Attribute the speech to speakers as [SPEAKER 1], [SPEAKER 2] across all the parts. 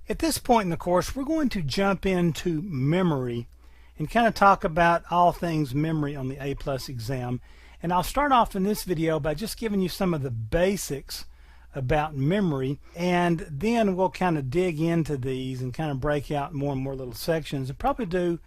[SPEAKER 1] At this point in the course, we're going to jump into memory and kind of talk about all things memory on the A+ exam. And I'll start off in this video by just giving you some of the basics about memory, and then we'll kind of dig into these and kind of break out more and more little sections, and probably do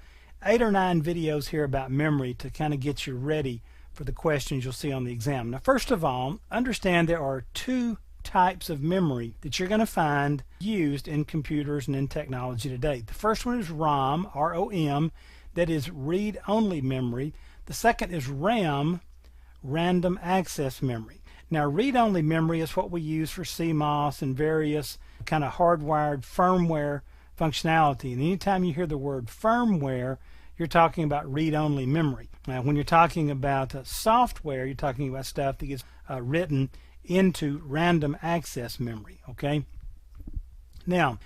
[SPEAKER 1] 8 or 9 videos here about memory to kind of get you ready for the questions you'll see on the exam. Now, first of all, understand there are 2 types of memory that you're going to find used in computers and in technology today. The first one is ROM, R-O-M, that is read-only memory. The second is RAM, random access memory. Now, read-only memory is what we use for CMOS and various kind of hardwired firmware functionality. And anytime you hear the word firmware, you're talking about read-only memory. Now, when you're talking about software, you're talking about stuff that gets written into random access memory. Okay. Now,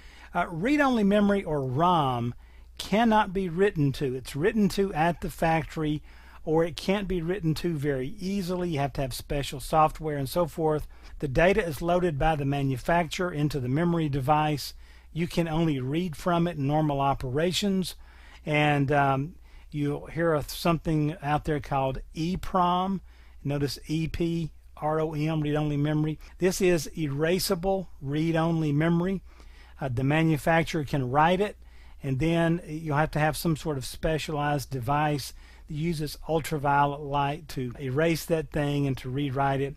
[SPEAKER 1] read-only memory, or ROM, cannot be written to. It's written to at the factory, or it can't be written to very easily. You have to have special software and so forth. The data is loaded by the manufacturer into the memory device. You can only read from it in normal operations, and you'll hear of something out there called EEPROM. Notice EEPROM, read-only memory. This is erasable read-only memory. The manufacturer can write it, and then you'll have to have some sort of specialized device that uses ultraviolet light to erase that thing and to rewrite it.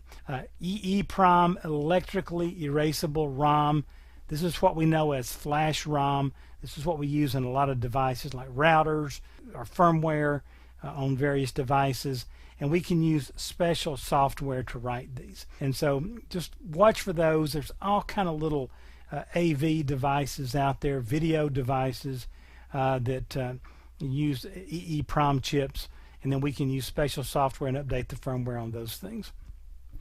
[SPEAKER 1] EEPROM, electrically erasable ROM. This is what we know as flash ROM. This is what we use in a lot of devices like routers or firmware on various devices, and we can use special software to write these. And so just watch for those. There's all kind of little AV devices out there, video devices that use EEPROM chips, and then we can use special software and update the firmware on those things.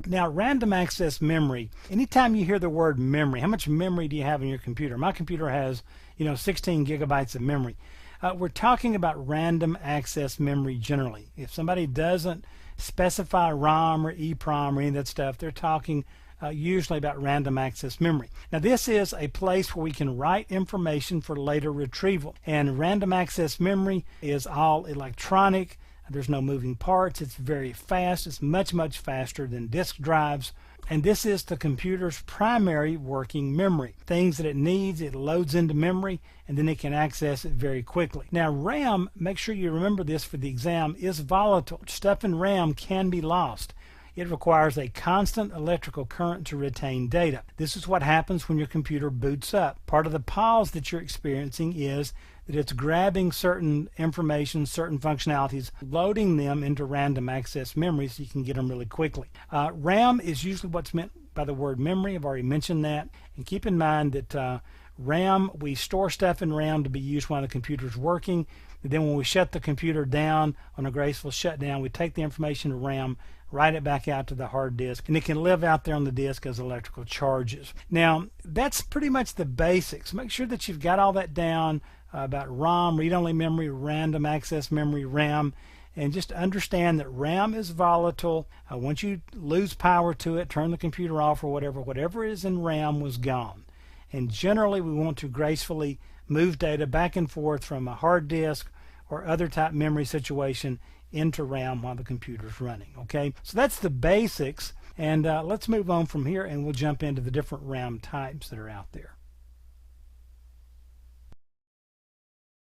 [SPEAKER 1] Now, random access memory. Anytime you hear the word memory, how much memory do you have in your computer? My computer has, 16 gigabytes of memory. We're talking about random access memory generally. If somebody doesn't specify ROM or EEPROM or any of that stuff, they're talking usually about random access memory. Now, this is a place where we can write information for later retrieval, and random access memory is all electronic. There's no moving parts. It's very fast. It's much, much faster than disk drives. And this is the computer's primary working memory. Things that it needs, it loads into memory, and then it can access it very quickly. Now, RAM, make sure you remember this for the exam, is volatile. Stuff in RAM can be lost. It requires a constant electrical current to retain data. This is what happens when your computer boots up. Part of the pause that you're experiencing is that it's grabbing certain information, certain functionalities, loading them into random access memory so you can get them really quickly. RAM is usually what's meant by the word memory. I've already mentioned that. And keep in mind that RAM, we store stuff in RAM to be used while the computer's working. And then when we shut the computer down on a graceful shutdown, we take the information to RAM, write it back out to the hard disk, and it can live out there on the disk as electrical charges. Now, that's pretty much the basics. Make sure that you've got all that down about ROM, read-only memory, random access memory, RAM, and just understand that RAM is volatile. Once you lose power to it, turn the computer off or whatever is in RAM was gone. And generally, we want to gracefully move data back and forth from a hard disk or other type memory situation into RAM while the computer's running. Okay, so that's the basics, and let's move on from here and we'll jump into the different RAM types that are out there.